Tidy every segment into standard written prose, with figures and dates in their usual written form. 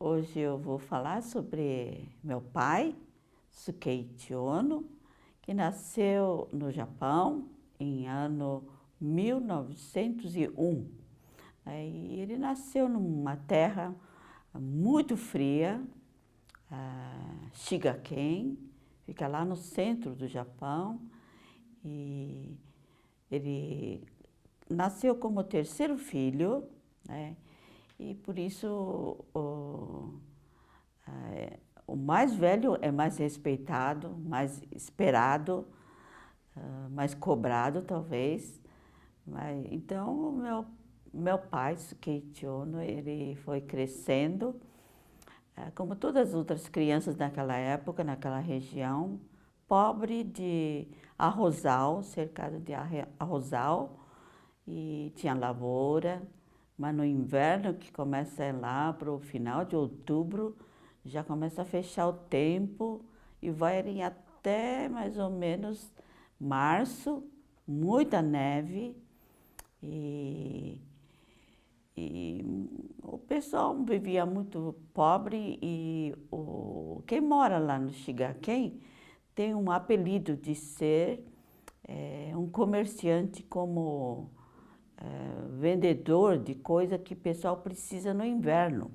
Hoje eu vou falar sobre meu pai, Sukeiichi Ono, que nasceu no Japão em ano 1901. Aí ele nasceu numa terra muito fria, Shigaken, fica lá no centro do Japão, e ele nasceu como terceiro filho, né? E por isso o mais velho é mais respeitado, mais esperado, mais cobrado talvez. Então meu pai, Sukeiichi Ono, ele foi crescendo, como todas as outras crianças naquela época, naquela região, pobre de arrozal, cercado de arrozal, e tinha lavoura, mas no inverno, que começa lá para o final de outubro, já começa a fechar o tempo e vai até mais ou menos março, muita neve, e, e o pessoal vivia muito pobre, e quem mora lá no Shigaken tem um apelido de ser um comerciante como vendedor de coisa que o pessoal precisa no inverno.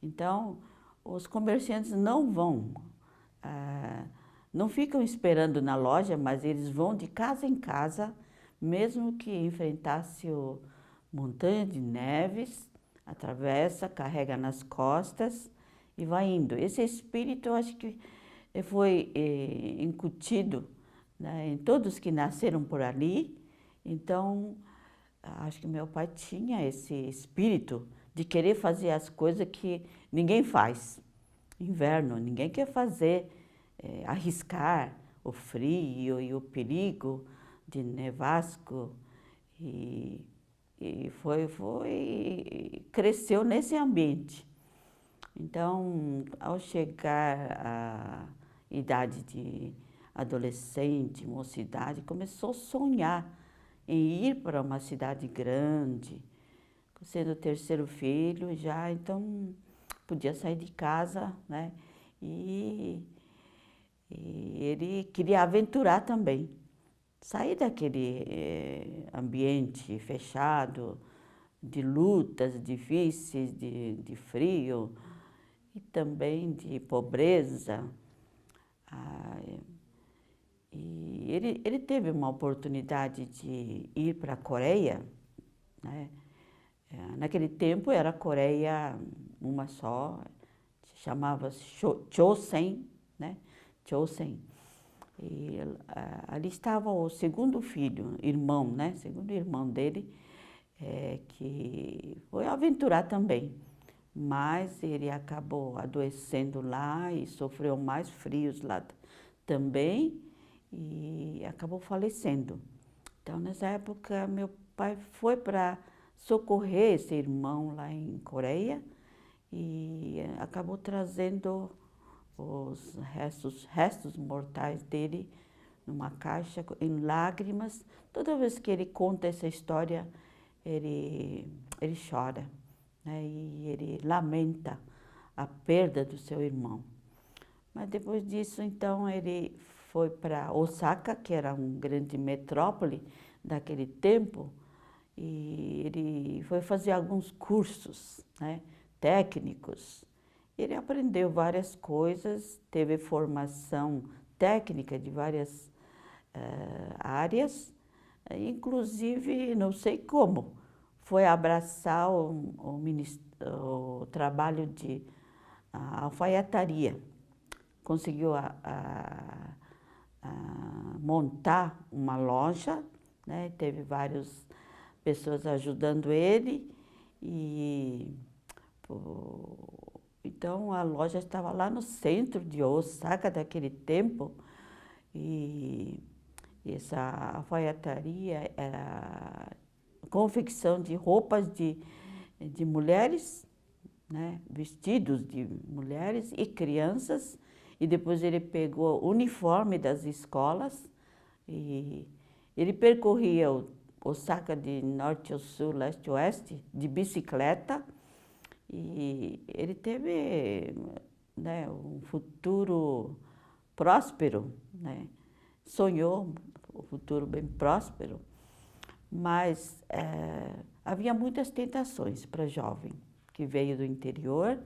Então, os comerciantes não ficam esperando na loja, mas eles vão de casa em casa, mesmo que enfrentasse o montanha de neves, atravessa, carrega nas costas e vai indo. Esse espírito, eu acho que foi incutido, né, em todos que nasceram por ali. Então, acho que meu pai tinha esse espírito de querer fazer as coisas que ninguém faz. Inverno, ninguém quer fazer, arriscar o frio e o perigo de nevasco. E, cresceu nesse ambiente. Então, ao chegar à idade de adolescente, mocidade, começou a sonhar em ir para uma cidade grande. Sendo o terceiro filho já, então podia sair de casa, né? E ele queria aventurar também, sair daquele ambiente fechado, de lutas difíceis, de frio e também de pobreza. E ele teve uma oportunidade de ir para a Coreia, né? Naquele tempo era a Coreia uma só, chamava-se Chosen, né? Chosen. E ali estava o segundo filho, irmão, né? Segundo irmão dele, que foi aventurar também. Mas ele acabou adoecendo lá e sofreu mais frios lá também e acabou falecendo. Então, nessa época, meu pai foi para socorrer esse irmão lá em Coreia e acabou trazendo os restos mortais dele numa caixa em lágrimas. Toda vez que ele conta essa história, ele chora, né? E ele lamenta a perda do seu irmão. Mas depois disso, então, ele foi para Osaka, que era uma grande metrópole daquele tempo, e ele foi fazer alguns cursos, né, técnicos. Ele aprendeu várias coisas, teve formação técnica de várias áreas, inclusive, não sei como, foi abraçar o trabalho de alfaiataria. Conseguiu montar uma loja, né? Teve várias pessoas ajudando ele e então a loja estava lá no centro de Osaka daquele tempo, e essa alfaiataria era confecção de roupas de mulheres, né? Vestidos de mulheres e crianças. E depois ele pegou o uniforme das escolas e ele percorria Osaka de norte ao sul, leste a oeste, de bicicleta, E ele teve, né, um futuro próspero, né? Sonhou um futuro bem próspero, mas havia muitas tentações para jovem que veio do interior,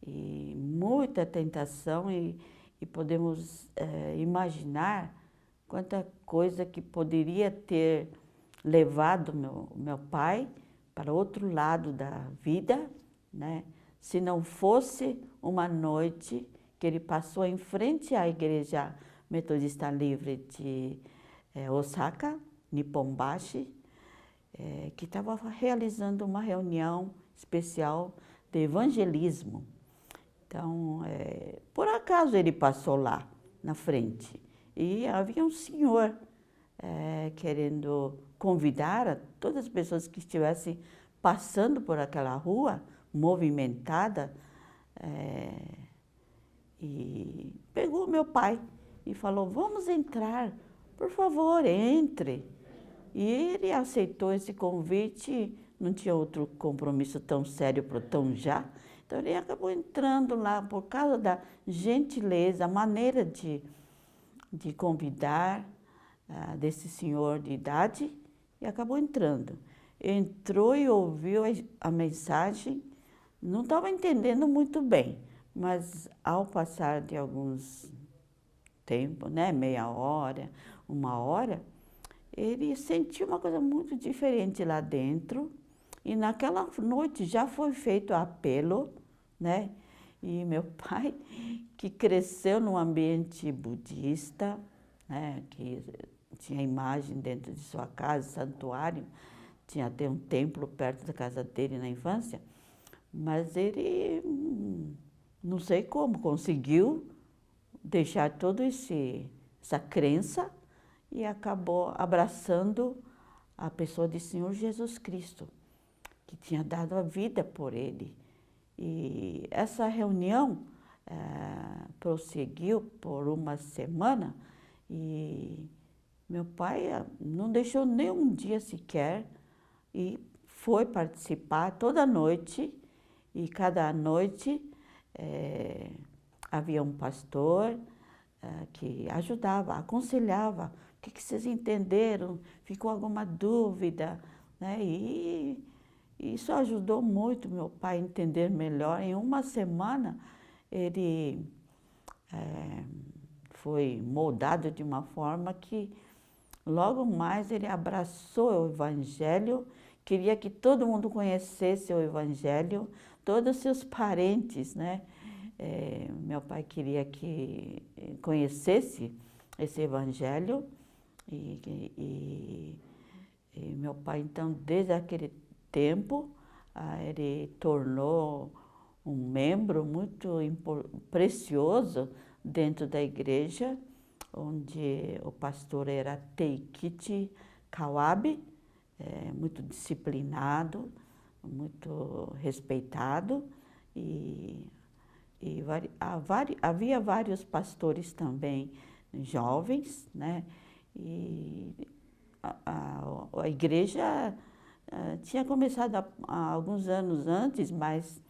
e muita tentação, e podemos imaginar quanta coisa que poderia ter levado meu pai para outro lado da vida, né? Se não fosse uma noite que ele passou em frente à Igreja Metodista Livre de Osaka, Nipponbashi, que estava realizando uma reunião especial de evangelismo. Então, por acaso ele passou lá na frente e havia um senhor querendo convidar a todas as pessoas que estivessem passando por aquela rua movimentada, e pegou meu pai e falou: vamos entrar, por favor, entre. E ele aceitou esse convite, não tinha outro compromisso tão sério para tão já. Então ele acabou entrando lá por causa da gentileza, a maneira de convidar desse senhor de idade, e acabou entrando. Entrou e ouviu a mensagem, não estava entendendo muito bem, mas ao passar de alguns tempo, né, meia hora, uma hora, ele sentiu uma coisa muito diferente lá dentro, e naquela noite já foi feito apelo, né? E meu pai, que cresceu num ambiente budista, né, que tinha imagem dentro de sua casa, santuário, tinha até um templo perto da casa dele na infância, mas ele, não sei como, conseguiu deixar toda essa crença e acabou abraçando a pessoa de Senhor Jesus Cristo, que tinha dado a vida por ele. E essa reunião prosseguiu por uma semana, e meu pai não deixou nem um dia sequer, e foi participar toda noite, e cada noite havia um pastor que ajudava, aconselhava: o que vocês entenderam? Ficou alguma dúvida? Né? E isso ajudou muito meu pai a entender melhor. Em uma semana, ele foi moldado de uma forma que logo mais ele abraçou o Evangelho, queria que todo mundo conhecesse o Evangelho, todos os seus parentes, né? Meu pai queria que conhecesse esse Evangelho, e meu pai, então, desde aquele tempo, ele tornou um membro muito precioso dentro da igreja, onde o pastor era Teikichi Kawabe, muito disciplinado, muito respeitado, e havia vários pastores também jovens, né? E a igreja tinha começado há alguns anos antes, mas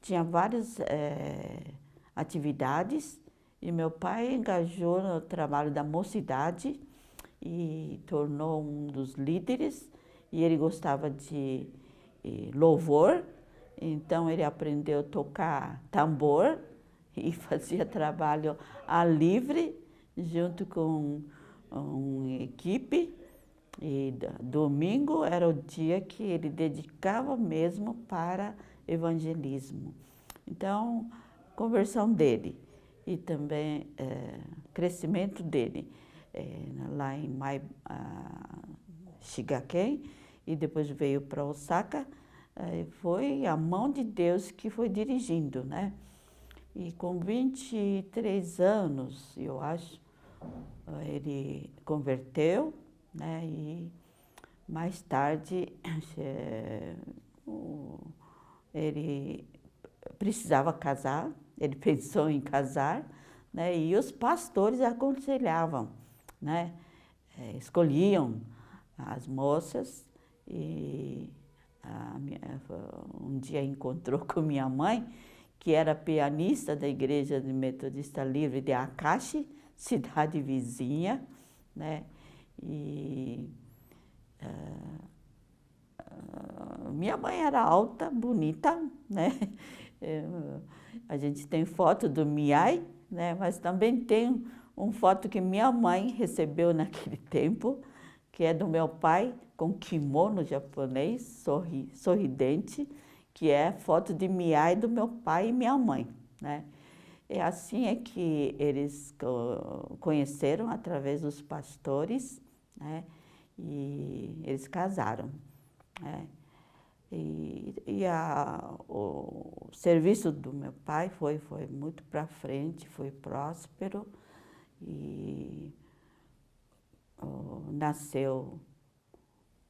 tinha várias atividades, e meu pai engajou no trabalho da mocidade e tornou um dos líderes, e ele gostava de louvor, então ele aprendeu a tocar tambor e fazia trabalho a livre junto com uma equipe. E domingo era o dia que ele dedicava mesmo para evangelismo. Então, conversão dele e também crescimento dele lá em Shigaken, e depois veio para Osaka, foi a mão de Deus que foi dirigindo, né? E com 23 anos, eu acho, ele converteu, né? E mais tarde ele precisava casar, ele pensou em casar, né? E os pastores aconselhavam, né? Escolhiam as moças, e um dia encontrou com minha mãe, que era pianista da Igreja Metodista Livre de Acaxi, cidade vizinha, né? E minha mãe era alta, bonita, né? A gente tem foto do Miai, né? Mas também tem foto que minha mãe recebeu naquele tempo, que é do meu pai com kimono japonês, sorridente, que é foto de Miai do meu pai e minha mãe, né? E assim é que eles conheceram através dos pastores, né? E eles casaram, né? O serviço do meu pai foi muito para frente, foi próspero e nasceu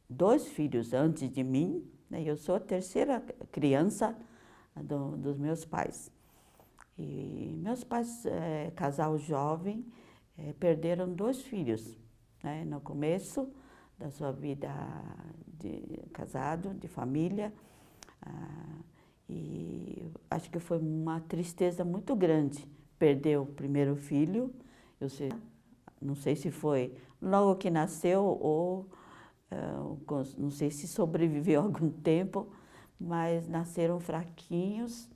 2 filhos antes de mim, né? Eu sou a terceira criança dos meus pais. E meus pais, casal jovem, perderam 2 filhos, né? No começo da sua vida de casado, de família, e acho que foi uma tristeza muito grande perder o primeiro filho. Não sei se foi logo que nasceu ou não sei se sobreviveu algum tempo, mas nasceram fraquinhos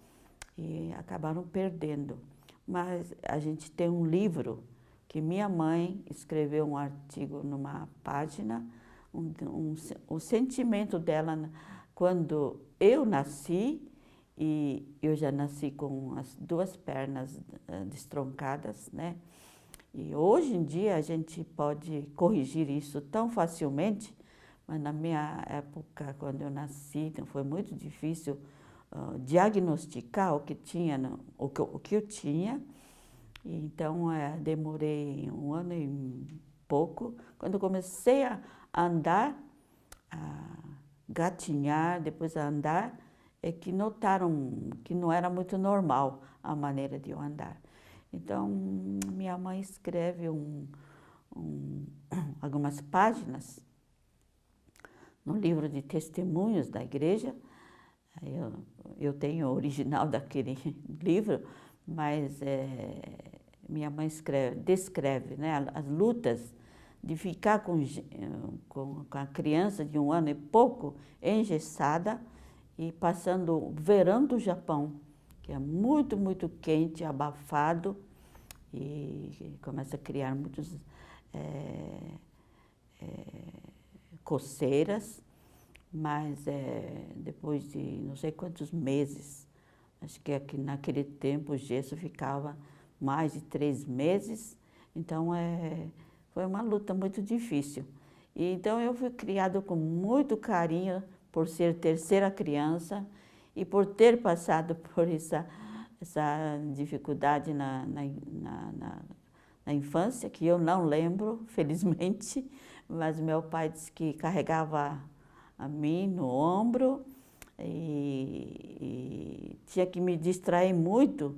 e acabaram perdendo. Mas a gente tem um livro que minha mãe escreveu um artigo numa página, o sentimento dela quando eu nasci, e eu já nasci com as 2 pernas destroncadas, né? E hoje em dia a gente pode corrigir isso tão facilmente, mas na minha época, quando eu nasci, então foi muito difícil diagnosticar o que tinha, o que eu tinha. Então, demorei 1 ano e pouco. Quando eu comecei a andar, a gatinhar, depois a andar, é que notaram que não era muito normal a maneira de eu andar. Então, minha mãe escreve algumas páginas no livro de testemunhos da igreja. Eu tenho o original daquele livro, mas minha mãe descreve, né, as lutas de ficar com a criança de 1 ano e pouco engessada e passando o verão do Japão, que é muito, muito quente, abafado, e começa a criar muitas coceiras, mas depois de não sei quantos meses, acho que aqui naquele tempo o gesso ficava mais de 3 meses, então foi uma luta muito difícil. E, então eu fui criada com muito carinho por ser terceira criança e por ter passado por essa dificuldade na infância, que eu não lembro, felizmente, mas meu pai disse que carregava a mim no ombro e tinha que me distrair muito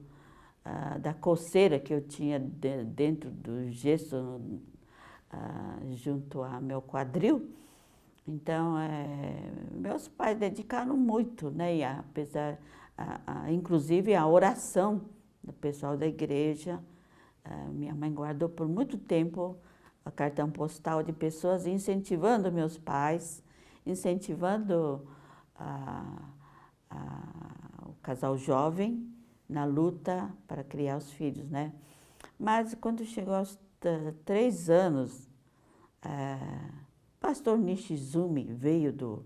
da coceira que eu tinha dentro do gesso junto ao meu quadril. Então, meus pais dedicaram muito, né? E apesar, inclusive a oração do pessoal da igreja, minha mãe guardou por muito tempo a cartão postal de pessoas incentivando meus pais, incentivando o casal jovem na luta para criar os filhos, né? Mas quando chegou aos 3 anos, pastor Nishizumi veio do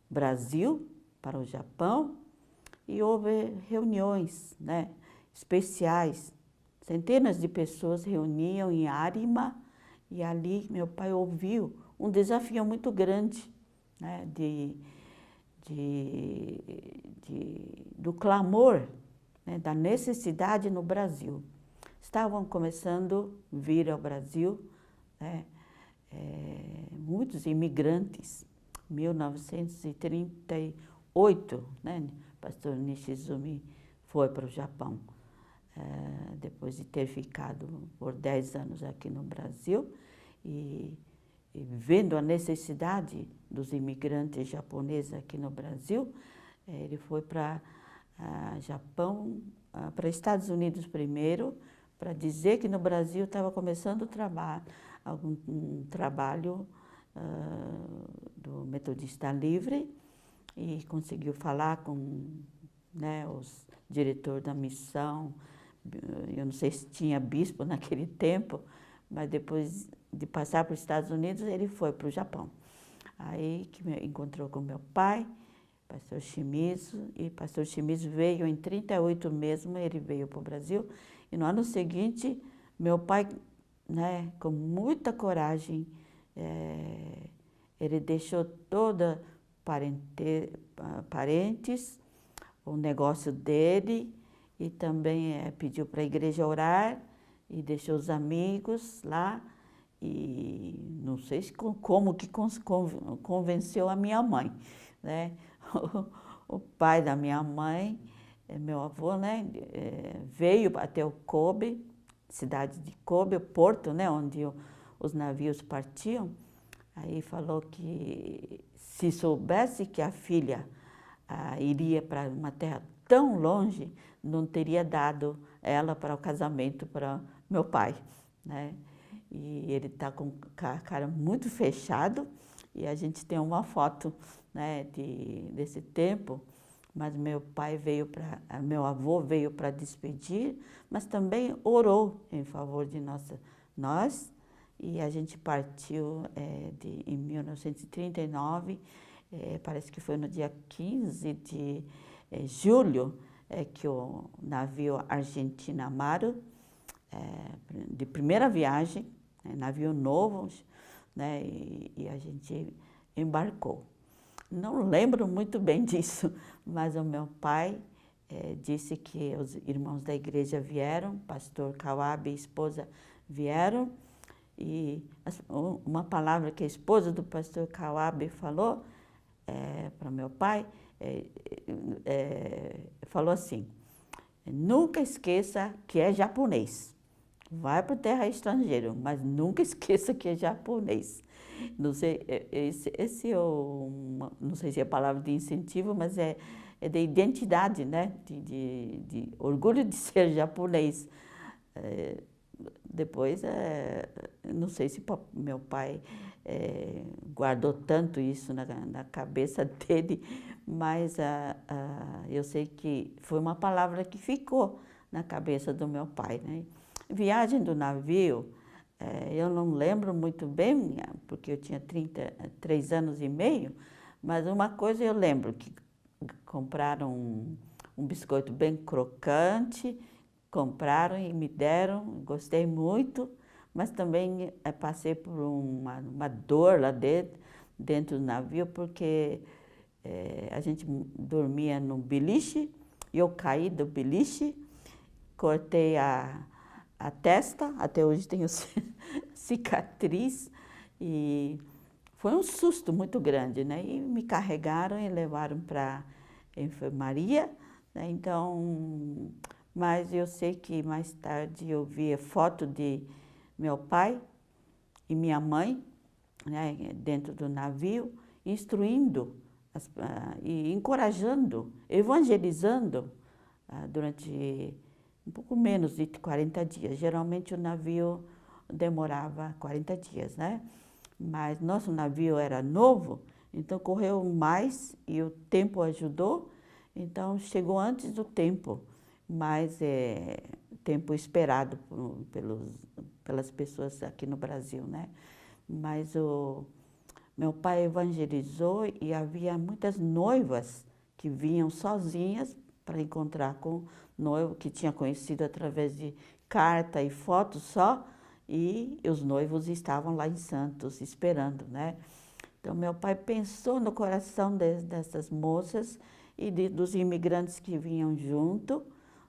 Brasil para o Japão e houve reuniões, né, especiais. Centenas de pessoas reuniam em Arima e ali meu pai ouviu um desafio muito grande, né, do clamor, né, da necessidade no Brasil. Estavam começando a vir ao Brasil, né, muitos imigrantes. 1938, né, pastor Nishizumi foi para o Japão, depois de ter ficado por 10 anos aqui no Brasil, e e vendo a necessidade dos imigrantes japoneses aqui no Brasil, ele foi para Japão, para Estados Unidos primeiro, para dizer que no Brasil estava começando um trabalho do Metodista Livre, e conseguiu falar com, né, os diretores da missão. Eu não sei se tinha bispo naquele tempo, mas depois de passar para os Estados Unidos, ele foi para o Japão. Aí que me encontrou com meu pai, pastor Shimizu, e pastor Shimizu veio em 38 mesmo, ele veio para o Brasil. E no ano seguinte, meu pai, né, com muita coragem, ele deixou toda parentes, o negócio dele, e também pediu para a igreja orar, e deixou os amigos lá, e não sei como que convenceu a minha mãe, né? O pai da minha mãe, meu avô, né, veio até o Kobe, cidade de Kobe, o porto, né, onde os navios partiam. Aí falou que se soubesse que a filha iria para uma terra tão longe, não teria dado ela para o casamento para meu pai, né? E ele está com a cara muito fechado, e a gente tem uma foto, né, desse tempo, mas meu avô veio para despedir, mas também orou em favor de nós, e a gente partiu em 1939, parece que foi no dia 15 de julho, que o navio Argentina Amaro, de primeira viagem, navio novo, né, e a gente embarcou. Não lembro muito bem disso, mas o meu pai disse que os irmãos da igreja vieram, pastor Kawabe e esposa vieram, e uma palavra que a esposa do pastor Kawabe falou para meu pai, falou assim: nunca esqueça que é japonês. Vai para terra estrangeiro, mas nunca esqueça que é japonês. Não sei, esse não sei se é palavra de incentivo, mas é de identidade, né? De orgulho de ser japonês. Depois, não sei se meu pai guardou tanto isso na cabeça dele, mas eu sei que foi uma palavra que ficou na cabeça do meu pai, né? Viagem do navio, eu não lembro muito bem, porque eu tinha 33 anos e meio, mas uma coisa eu lembro, que compraram um biscoito bem crocante, compraram e me deram, gostei muito, mas também passei por uma dor lá dentro do navio, porque a gente dormia no beliche, e eu caí do beliche, cortei a testa, até hoje tenho cicatriz, e foi um susto muito grande, né? E me carregaram e levaram para a enfermaria, né? Então, mas eu sei que mais tarde eu vi foto de meu pai e minha mãe, né, dentro do navio, instruindo e encorajando, evangelizando durante um pouco menos de 40 dias. Geralmente o navio demorava 40 dias, né? Mas nosso navio era novo, então correu mais e o tempo ajudou, então chegou antes do tempo, mas tempo esperado pelas pessoas aqui no Brasil, né? Mas meu pai evangelizou, e havia muitas noivas que vinham sozinhas para encontrar com o noivo, que tinha conhecido através de carta e foto só, e os noivos estavam lá em Santos esperando, né? Então meu pai pensou no coração dessas moças e dos imigrantes que vinham junto,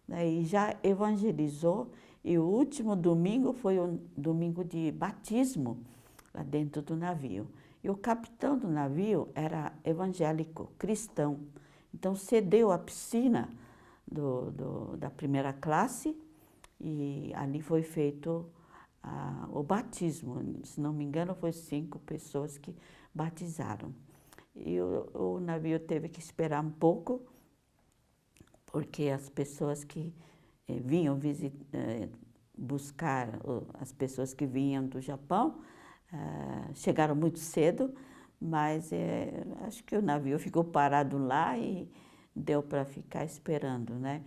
né? E já evangelizou, e o último domingo foi o domingo de batismo lá dentro do navio. E o capitão do navio era evangélico, cristão. Então cedeu a piscina da primeira classe, e ali foi feito o batismo. Se não me engano, foi 5 pessoas que batizaram. E o navio teve que esperar um pouco, porque as pessoas que vinham buscar, as pessoas que vinham do Japão, chegaram muito cedo, mas acho que o navio ficou parado lá e deu para ficar esperando, né?